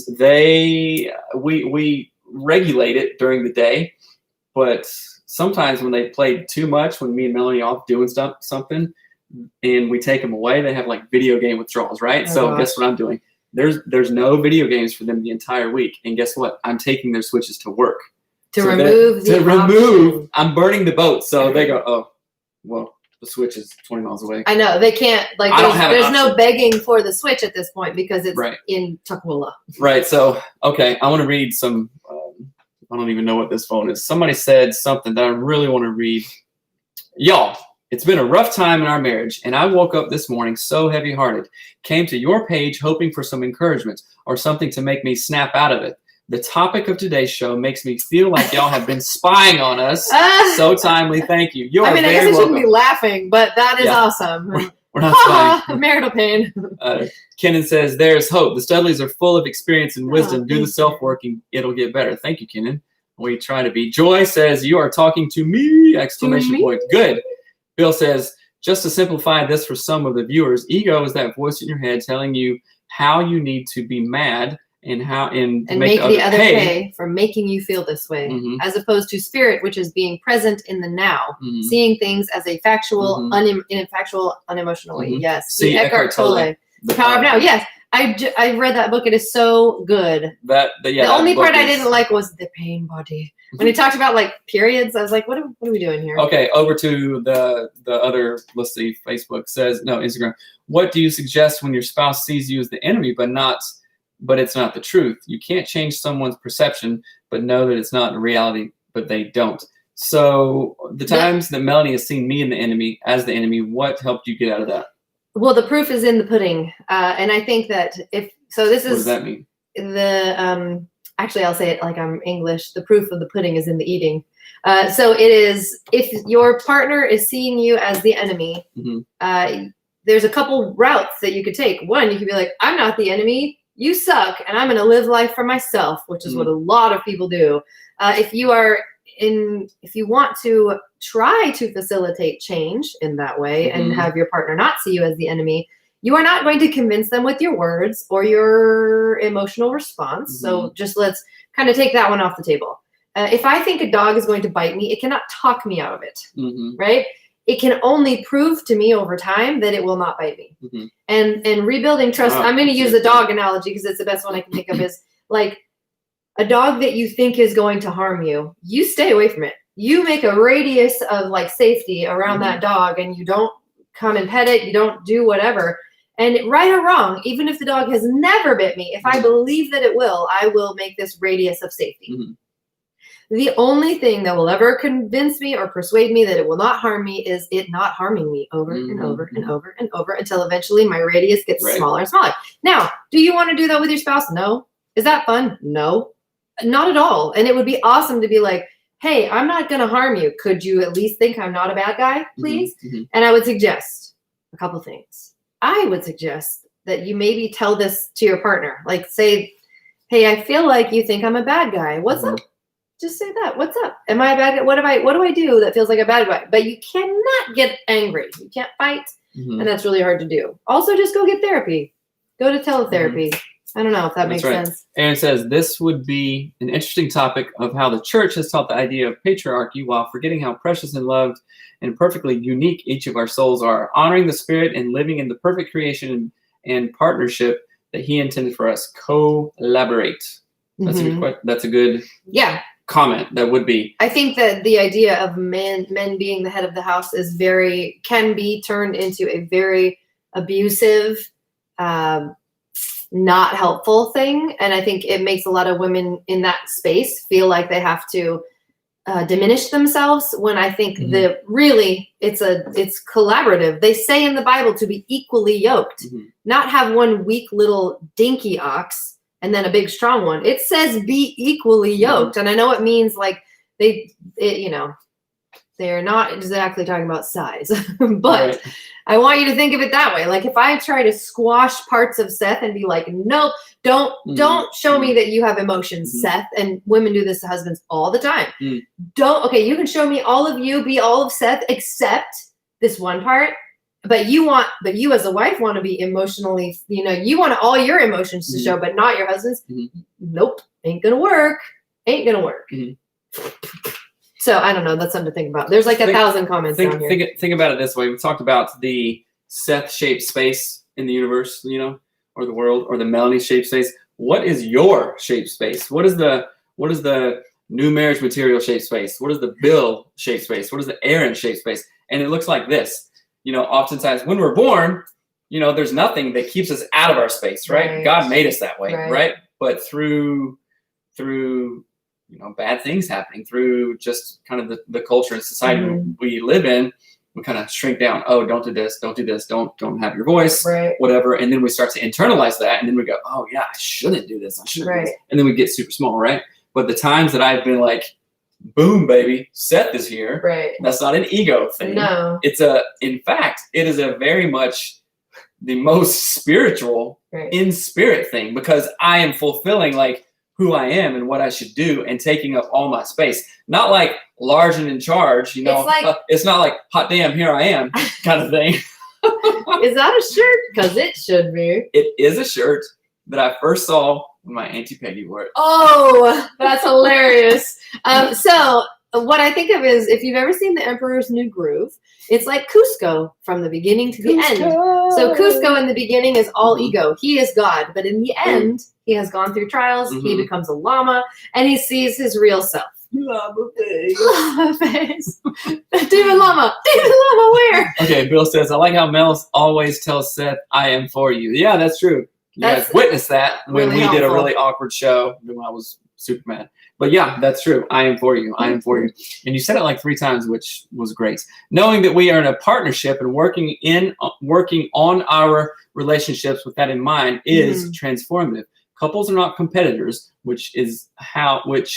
Speaker 2: we regulate it during the day, but sometimes when they play too much, when me and Melanie are off doing something, and we take them away, they have like video game withdrawals, right? Guess what I'm doing? There's no video games for them the entire week. And guess what? I'm taking their Switches to work. I'm burning the boat. So they go, oh, well, the Switch is 20 miles away.
Speaker 1: I know. They can't, like, there's no begging for the Switch at this point because it's in Tukwila.
Speaker 2: Right. So, okay, I want to read some, I don't even know what this phone is. Somebody said something that I really want to read. Y'all, it's been a rough time in our marriage, and I woke up this morning so heavy-hearted. Came to your page hoping for some encouragement or something to make me snap out of it. The topic of today's show makes me feel like y'all have been spying on us. So timely. Thank you. You are
Speaker 1: I guess I shouldn't be laughing, but that is awesome.
Speaker 2: We're not spying.
Speaker 1: Marital pain.
Speaker 2: Kenan says, there's hope. The Studleys are full of experience and wisdom. Do the self-work and it'll get better. Thank you, Kenan. We try to be. Joy says, you are talking to me! Exclamation point. Good. Bill says, just to simplify this for some of the viewers, ego is that voice in your head telling you how you need to be mad and make the other pay
Speaker 1: for making you feel this way, as opposed to spirit, which is being present in the now, seeing things as a factual, unemotional way. Yes.
Speaker 2: See Eckhart Tolle,
Speaker 1: The Power of Now. Yes. I read that book. It is so good. The only part I didn't like was the pain body. When he talked about like periods, I was like, what are we doing here?
Speaker 2: Okay, over to the other, let's see, Instagram. What do you suggest when your spouse sees you as the enemy, but it's not the truth? You can't change someone's perception, but know that it's not a reality, but they don't. So the times that Melanie has seen me as the enemy, what helped you get out of that?
Speaker 1: Well, the proof is in the pudding. And I think that what does that mean? Actually, I'll say it like I'm English. The proof of the pudding is in the eating. So it is, if your partner is seeing you as the enemy, there's a couple routes that you could take. One, you could be like, I'm not the enemy. You suck. And I'm going to live life for myself, which is what a lot of people do. If you want to try to facilitate change in that way and have your partner not see you as the enemy, You are not going to convince them with your words or your emotional response. So just let's kind of take that one off the table. If I think a dog is going to bite me, it cannot talk me out of it, right? It can only prove to me over time that it will not bite me. And rebuilding trust, I'm going to use the dog analogy because it's the best one I can think of, is like a dog that you think is going to harm you, you stay away from it. You make a radius of like safety around that dog, and you don't come and pet it. You don't do whatever. And right or wrong, even if the dog has never bit me, if I believe that it will, I will make this radius of safety. The only thing that will ever convince me or persuade me that it will not harm me is it not harming me over and over and over and over until eventually my radius gets smaller and smaller. Now, do you want to do that with your spouse? No. Is that fun? No, not at all. And it would be awesome to be like, hey, I'm not going to harm you. Could you at least think I'm not a bad guy, please? And I would suggest a couple things. I would suggest that you maybe tell this to your partner. Like say, hey, I feel like you think I'm a bad guy. What's up? Just say that. What's up? Am I a bad guy? What do I do that feels like a bad guy? But you cannot get angry. You can't fight. And that's really hard to do. Also, just go get therapy. Go to teletherapy. I don't know if that makes sense.
Speaker 2: Aaron says, this would be an interesting topic of how the church has taught the idea of patriarchy while forgetting how precious and loved and perfectly unique each of our souls are, honoring the Spirit and living in the perfect creation and partnership that he intended for us. Collaborate. That's a good, that's a good comment. That would be.
Speaker 1: I think that the idea of men being the head of the house is can be turned into a very abusive, not helpful thing. And I think it makes a lot of women in that space feel like they have to diminish themselves, when I think that really it's collaborative. They say in the Bible to be equally yoked, not have one weak little dinky ox and then a big strong one. It says be equally yoked. And I know it means like they're not exactly talking about size, but I want you to think of it that way. Like if I try to squash parts of Seth and be like, nope, don't show me that you have emotions, Seth. And women do this to husbands all the time. Okay, you can show me all of you, be all of Seth, except this one part. But you as a wife want to be emotionally, you want all your emotions to show, but not your husband's. Nope, ain't gonna work. So I don't know. That's something to think about. There's like 1,000 comments down here.
Speaker 2: Think about it this way. We talked about the Seth-shaped space in the universe, or the world, or the Melanie-shaped space. What is your shaped space? What is the new marriage material shaped space? What is the Bill-shaped space? What is the Aaron-shaped space? And it looks like this. Oftentimes when we're born, there's nothing that keeps us out of our space, right? God made us that way, right? But through bad things happening, through just kind of the culture and society we live in, we kind of shrink down. Oh, don't do this, don't have your voice, whatever. And then we start to internalize that, and then we go, oh yeah, I shouldn't do this, do this. And then we get super small, right? But the times that I've been like, boom, baby, Seth is here. That's not an ego thing.
Speaker 1: No.
Speaker 2: In fact, it is a very much the most spiritual in spirit thing, because I am fulfilling like who I am and what I should do and taking up all my space. Not like large and in charge, it's not like hot damn, here I am kind of thing.
Speaker 1: Is that a shirt? Because it should be.
Speaker 2: It is a shirt that I first saw when my Auntie Peggy wore it.
Speaker 1: Oh, that's hilarious. So what I think of is, if you've ever seen The Emperor's New Groove, it's like Cusco from the beginning to the end. So Cusco in the beginning is all ego. He is God. But in the end, he has gone through trials. He becomes a llama, and he sees his real self. Llama face. Demon llama where?
Speaker 2: Okay, Bill says, I like how Mel always tells Seth, I am for you. Yeah, that's true. You guys witnessed that when we did a really awkward show when I was super mad. But yeah, that's true. I am for you. I am for you. And you said it like 3 times, which was great. Knowing that we are in a partnership and working on our relationships with that in mind is transformative. Couples are not competitors, which is how it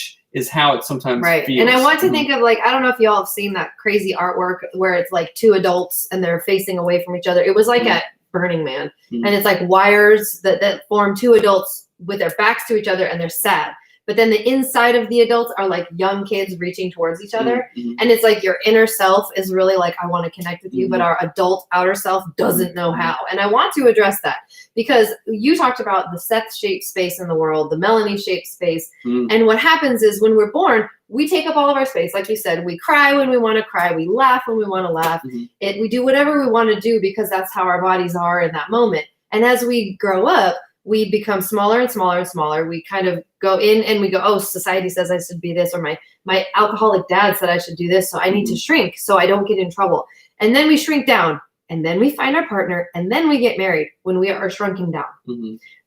Speaker 2: sometimes feels.
Speaker 1: And I want to think of, like, I don't know if y'all have seen that crazy artwork where it's like 2 adults and they're facing away from each other. It was like at Burning Man. And it's like wires that form 2 adults with their backs to each other, and they're sad. but then the inside of the adults are like young kids reaching towards each other.
Speaker 2: Mm-hmm.
Speaker 1: And it's like your inner self is really like, I want to connect with you, but our adult outer self doesn't know how. And I want to address that because you talked about the Seth-shaped space in the world, the Melanie-shaped space. And what happens is when we're born, we take up all of our space. Like you said, we cry when we want to cry. We laugh when we want to laugh. We do whatever we want to do because that's how our bodies are in that moment. And as we grow up, we become smaller and smaller and smaller. We kind of go in and we go, oh, society says I should be this, or my alcoholic dad said I should do this, so I need to shrink so I don't get in trouble. And then we shrink down, and then we find our partner, and then we get married when we are shrunken down.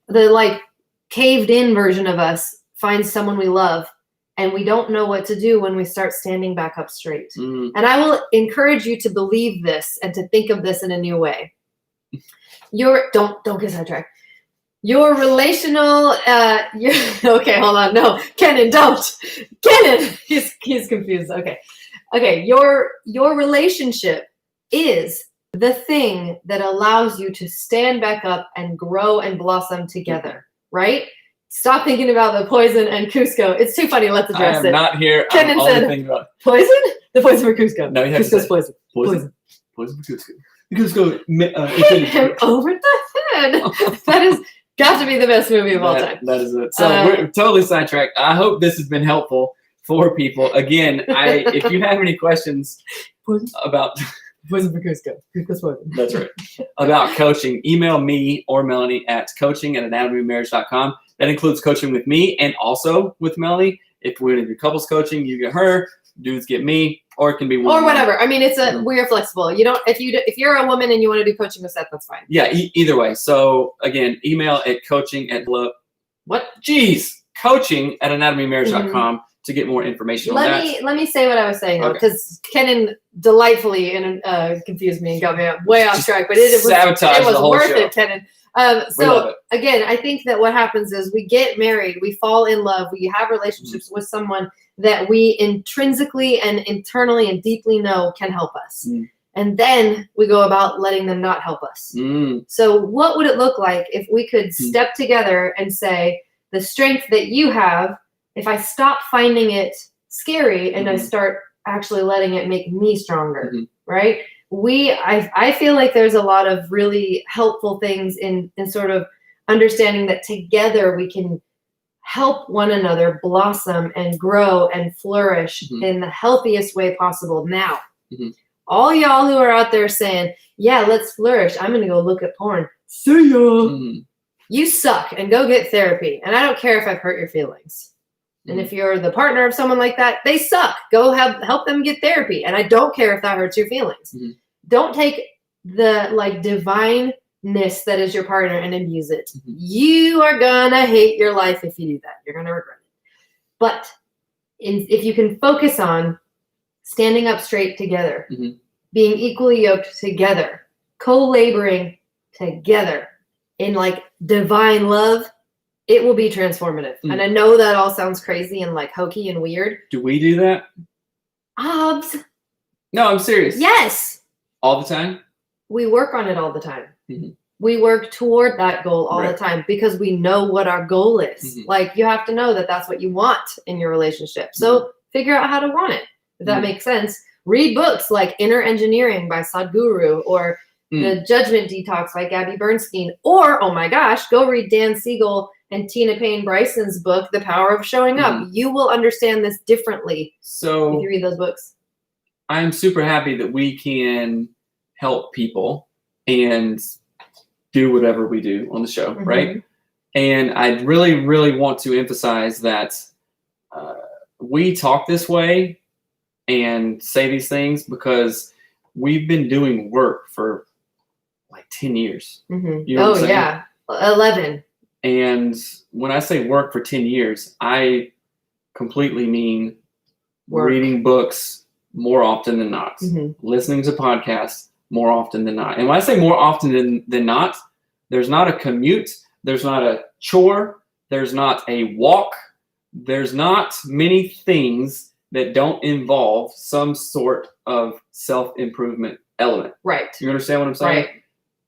Speaker 1: The like caved in version of us finds someone we love, and we don't know what to do when we start standing back up straight. And I will encourage you to believe this and to think of this in a new way. Don't get sidetracked. Your relational, okay, hold on. No, Kenan, don't. Kenan, he's confused. Okay. Your relationship is the thing that allows you to stand back up and grow and blossom together, right? Stop thinking about the poison and Cusco. It's too funny. Let's address it.
Speaker 2: I am not here.
Speaker 1: Kenan said,
Speaker 2: thinking about
Speaker 1: poison? The poison for Cusco.
Speaker 2: No, you have
Speaker 1: Cusco's
Speaker 2: to
Speaker 1: poison.
Speaker 2: Poison for Cusco. Cusco.
Speaker 1: Him over the head. That is got to be the best movie of all time.
Speaker 2: That is it. So we're totally sidetracked. I hope this has been helpful for people. Again, if you have any questions about
Speaker 1: poison for Cusco. Cusco's poison.
Speaker 2: That's right. About coaching, email me or Melanie at coaching@anatomyofmarriage.com. That includes coaching with me and also with Melanie. If we're going to do couples coaching, you get her, dudes get me, or it can be one.
Speaker 1: Or whatever. I mean, we're flexible. You don't, if you're a woman and you want to do coaching with Seth, that's fine.
Speaker 2: Yeah, either way. So again, email at coaching@anatomyofmarriage.com to get more information on that.
Speaker 1: Let me say what I was saying though, because Kenan delightfully confused me and got me way off track. But it was worth it, Kenan. So again, I think that what happens is we get married, we fall in love, we have relationships with someone that we intrinsically and internally and deeply know can help us. And then we go about letting them not help us. So what would it look like if we could step together and say, the strength that you have, if I stop finding it scary and I start actually letting it make me stronger, right? I feel like there's a lot of really helpful things in sort of understanding that together we can help one another blossom and grow and flourish in the healthiest way possible. Now, all y'all who are out there saying, yeah, let's flourish, I'm going to go look at porn. See ya. You suck and go get therapy. And I don't care if I've hurt your feelings. And if you're the partner of someone like that, they suck. Go help them get therapy. And I don't care if that hurts your feelings. Don't take the like divineness that is your partner and abuse it. You are gonna hate your life if you do that. You're gonna regret it. But if you can focus on standing up straight together, being equally yoked together, co-laboring together in like divine love, it will be transformative. And I know that all sounds crazy and like hokey and weird.
Speaker 2: Do we do that?
Speaker 1: Obs.
Speaker 2: No, I'm serious.
Speaker 1: Yes.
Speaker 2: All the time?
Speaker 1: We work on it all the time. We work toward that goal all the time because we know what our goal is. Like you have to know that that's what you want in your relationship. So figure out how to want it. If that makes sense. Read books like Inner Engineering by Sadhguru or The Judgment Detox by Gabby Bernstein. Or, oh my gosh, go read Dan Siegel and Tina Payne Bryson's book, The Power of Showing Up. You will understand this differently if you read those books.
Speaker 2: I'm super happy that we can help people and do whatever we do on the show, right? And I really, really want to emphasize that we talk this way and say these things because we've been doing work for like 10 years. You know what I'm saying?
Speaker 1: 11.
Speaker 2: And when I say work for 10 years, I completely mean reading books more often than not, listening to podcasts more often than not. And when I say more often than not, there's not a commute, there's not a chore, there's not a walk, there's not many things that don't involve some sort of self-improvement element.
Speaker 1: Right.
Speaker 2: You understand what I'm saying?
Speaker 1: Right.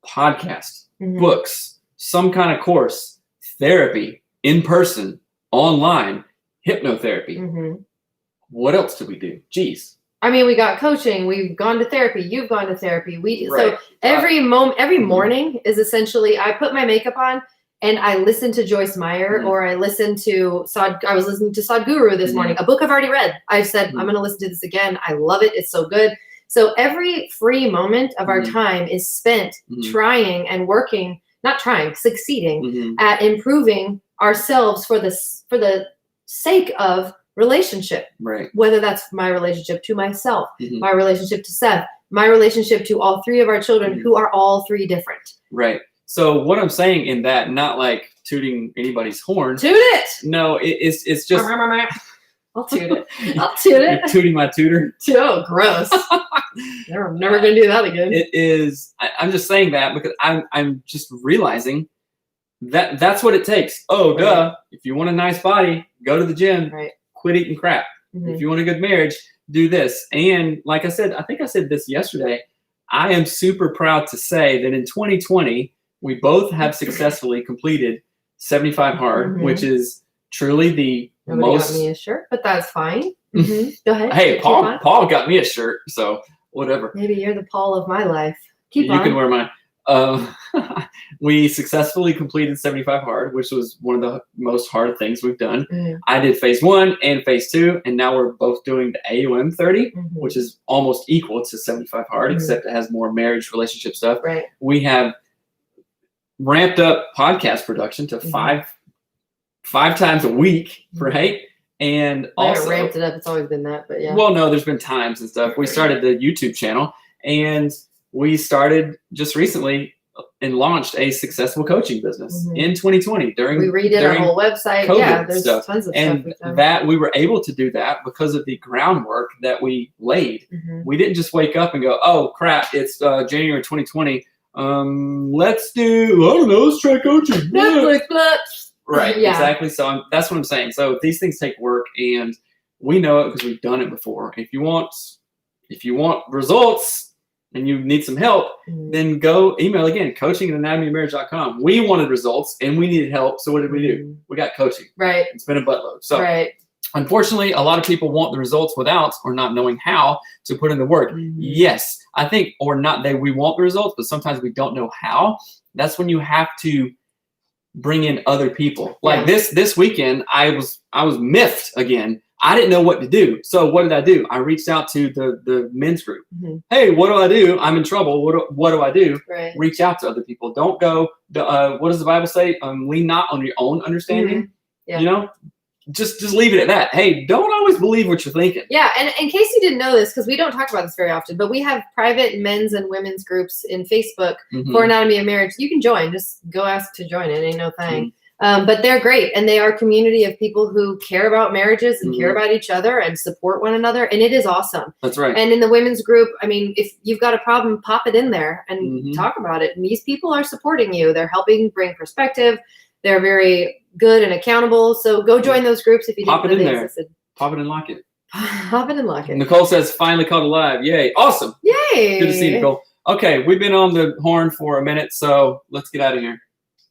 Speaker 2: Podcasts, books, some kind of course, therapy, in person, online, hypnotherapy.
Speaker 1: Mm-hmm.
Speaker 2: What else did we do? Jeez.
Speaker 1: I mean, we got coaching. We've gone to therapy. You've gone to therapy.
Speaker 2: Right.
Speaker 1: So every
Speaker 2: Mhm.
Speaker 1: morning is essentially I put my makeup on and I listen to Joyce Meyer
Speaker 2: Mhm.
Speaker 1: or I listen to I was listening to Sadhguru this
Speaker 2: Mhm.
Speaker 1: morning, a book I've already read. I said,
Speaker 2: Mhm.
Speaker 1: I'm going to listen to this again. I love it. It's so good. So every free moment of our
Speaker 2: Mhm.
Speaker 1: time is spent
Speaker 2: Mhm.
Speaker 1: trying and working, not trying, succeeding
Speaker 2: Mhm.
Speaker 1: at improving ourselves for the sake of relationship.
Speaker 2: Right.
Speaker 1: Whether that's my relationship to myself,
Speaker 2: Mhm.
Speaker 1: my relationship to Seth, my relationship to all three of our children,
Speaker 2: Mhm.
Speaker 1: who are all three different.
Speaker 2: Right. So what I'm saying in that, not like tooting anybody's horn.
Speaker 1: Toot it!
Speaker 2: No, it's just
Speaker 1: I'll toot it. I'll toot
Speaker 2: you're
Speaker 1: it.
Speaker 2: tooting my tutor.
Speaker 1: Oh, gross. Never gonna do that again.
Speaker 2: It is. I'm just saying that because I'm just realizing that that's what it takes. Oh,
Speaker 1: Right.
Speaker 2: duh. If you want a nice body, go to the gym.
Speaker 1: Right.
Speaker 2: Quit eating crap.
Speaker 1: Mhm.
Speaker 2: If you want a good marriage, do this. And like I said, I think I said this yesterday. I am super proud to say that in 2020, we both have successfully completed 75 hard,
Speaker 1: Mhm.
Speaker 2: which is truly the
Speaker 1: Nobody
Speaker 2: most.
Speaker 1: got me a shirt, but that's fine. Mm-hmm. Go ahead.
Speaker 2: Hey,
Speaker 1: Keep on.
Speaker 2: Paul got me a shirt, so whatever.
Speaker 1: Maybe you're the Paul of my life. Keep
Speaker 2: You
Speaker 1: on.
Speaker 2: can wear mine. We successfully completed 75 hard, which was one of the most hard things we've done.
Speaker 1: Mhm.
Speaker 2: I did phase 1 and phase 2, and now we're both doing the AUM 30,
Speaker 1: Mhm.
Speaker 2: which is almost equal to 75 hard,
Speaker 1: Mhm.
Speaker 2: except it has more marriage relationship stuff.
Speaker 1: Right.
Speaker 2: We have ramped up podcast production to
Speaker 1: Mhm.
Speaker 2: five times a week,
Speaker 1: Mhm.
Speaker 2: right? And
Speaker 1: I haven't
Speaker 2: also
Speaker 1: ramped it up. It's always been that, but yeah.
Speaker 2: well, no, there's been times and stuff. We started the YouTube channel, and we started just recently and launched a successful coaching business
Speaker 1: Mhm.
Speaker 2: in 2020
Speaker 1: we
Speaker 2: during
Speaker 1: redid our whole website.
Speaker 2: COVID
Speaker 1: Yeah, there's
Speaker 2: stuff.
Speaker 1: tons of
Speaker 2: and
Speaker 1: stuff we've done.
Speaker 2: that we were able to do that because of the groundwork that we laid.
Speaker 1: Mhm.
Speaker 2: We didn't just wake up and go, "Oh crap, it's January 2020. Let's do, I don't know, let's try coaching."
Speaker 1: Netflix, but
Speaker 2: Right,
Speaker 1: Yeah.
Speaker 2: exactly. So that's what I'm saying. So these things take work, and we know it because we've done it before. If you want results and you need some help,
Speaker 1: Mhm.
Speaker 2: then go email again, coaching@anatomyofmarriage.com. We wanted results and we needed help. So what did we do?
Speaker 1: Mhm.
Speaker 2: We got coaching.
Speaker 1: Right.
Speaker 2: It's been a buttload. So
Speaker 1: Right.
Speaker 2: unfortunately, a lot of people want the results without or not knowing how to put in the work.
Speaker 1: Mhm.
Speaker 2: Yes, I think, or not that we want the results, but sometimes we don't know how. That's when you have to bring in other people. Like
Speaker 1: Yeah.
Speaker 2: this weekend, I was miffed again. I didn't know what to do. So what did I do? I reached out to the men's group.
Speaker 1: Mhm.
Speaker 2: Hey, what do I do? I'm in trouble. What do I do?
Speaker 1: Right.
Speaker 2: Reach out to other people. Don't go. What does the Bible say? Lean not on your own understanding.
Speaker 1: Mhm. Yeah.
Speaker 2: You know, just leave it at that. Hey, don't always believe what you're thinking.
Speaker 1: Yeah, and in case you didn't know this, because we don't talk about this very often, but we have private men's and women's groups in Facebook
Speaker 2: Mhm.
Speaker 1: for Anatomy of Marriage. You can join. Just go ask to join. It ain't no thing.
Speaker 2: Mm-hmm.
Speaker 1: But they're great, and they are a community of people who care about marriages and care
Speaker 2: Mhm.
Speaker 1: about each other and support one another, and it is awesome.
Speaker 2: That's right.
Speaker 1: And in the women's group, I mean, if you've got a problem, pop it in there and
Speaker 2: Mhm.
Speaker 1: talk about it. And these people are supporting you. They're helping bring perspective. They're very good and accountable. So go join those groups if you
Speaker 2: Pop
Speaker 1: didn't
Speaker 2: it
Speaker 1: know
Speaker 2: in
Speaker 1: they
Speaker 2: there.
Speaker 1: existed.
Speaker 2: Pop it and lock it.
Speaker 1: Pop it and lock it.
Speaker 2: Nicole says, finally caught alive. Yay. Awesome.
Speaker 1: Yay.
Speaker 2: Good to see you, Nicole. Okay, we've been on the horn for a minute, so let's get out of here.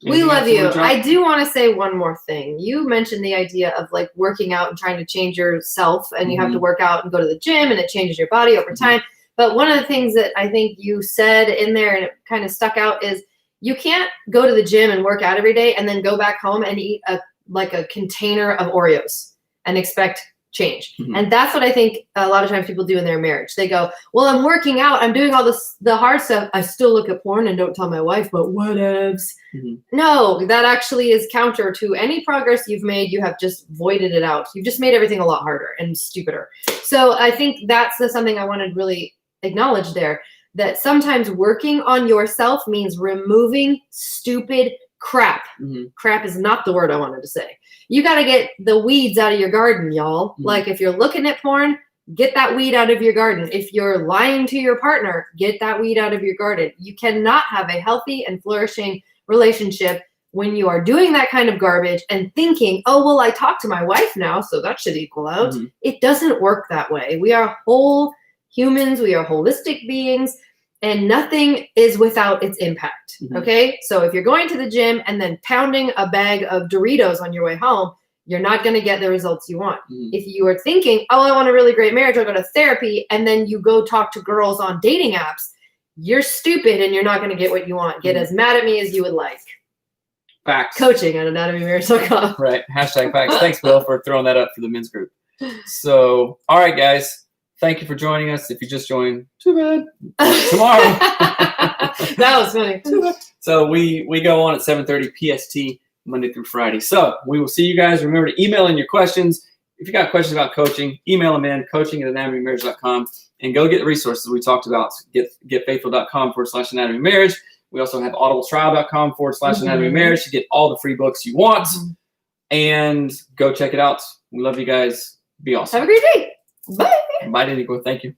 Speaker 1: We
Speaker 2: Anything
Speaker 1: love
Speaker 2: else you
Speaker 1: you.
Speaker 2: wanna drop?
Speaker 1: I do want to say one more thing. You mentioned the idea of like working out and trying to change yourself, and you have to work out and go to the gym, and it changes your body over time. But one of the things that I think you said in there, and it kind of stuck out, is you can't go to the gym and work out every day and then go back home and eat a container of Oreos and expect change.
Speaker 2: Mhm.
Speaker 1: And that's what I think a lot of times people do in their marriage. They go, well, I'm working out, I'm doing all the hard stuff. I still look at porn and don't tell my wife, but whatevs.
Speaker 2: Mhm.
Speaker 1: No, that actually is counter to any progress you've made. You have just voided it out. You've just made everything a lot harder and stupider. So I think that's something I wanted to really acknowledge there, that sometimes working on yourself means removing stupid crap.
Speaker 2: Mhm.
Speaker 1: Crap is not the word I wanted to say. You got to get the weeds out of your garden, y'all.
Speaker 2: Mhm.
Speaker 1: Like if you're looking at porn, get that weed out of your garden. If you're lying to your partner, get that weed out of your garden. You cannot have a healthy and flourishing relationship when you are doing that kind of garbage and thinking, oh, well, I talked to my wife now, so that should equal out.
Speaker 2: Mhm.
Speaker 1: It doesn't work that way. We are whole humans. We are holistic beings. And nothing is without its impact.
Speaker 2: Mhm.
Speaker 1: Okay. So if you're going to the gym and then pounding a bag of Doritos on your way home, you're not going to get the results you want. If you are thinking, oh, I want a really great marriage, I'll go to therapy, and then you go talk to girls on dating apps, you're stupid and you're not going to get what you want. Get as mad at me as you would like.
Speaker 2: Facts.
Speaker 1: Coaching at anatomymarriage.com.
Speaker 2: Right. Hashtag facts. Thanks, Bill, for throwing that up for the men's group. So, all right, guys. Thank you for joining us. If you just joined, too bad. Tomorrow.
Speaker 1: That was funny.
Speaker 2: So we go on at 7:30 PST Monday through Friday. So we will see you guys. Remember to email in your questions. If you got questions about coaching, email them in, coaching@anatomymarriage.com, and go get the resources we talked about. Getfaithful.com/anatomymarriage. We also have audibletrial.com/anatomymarriage to get all the free books you want. And go check it out. We love you guys. Be awesome.
Speaker 1: Have a great day. Bye.
Speaker 2: Bye, Danico. Thank you.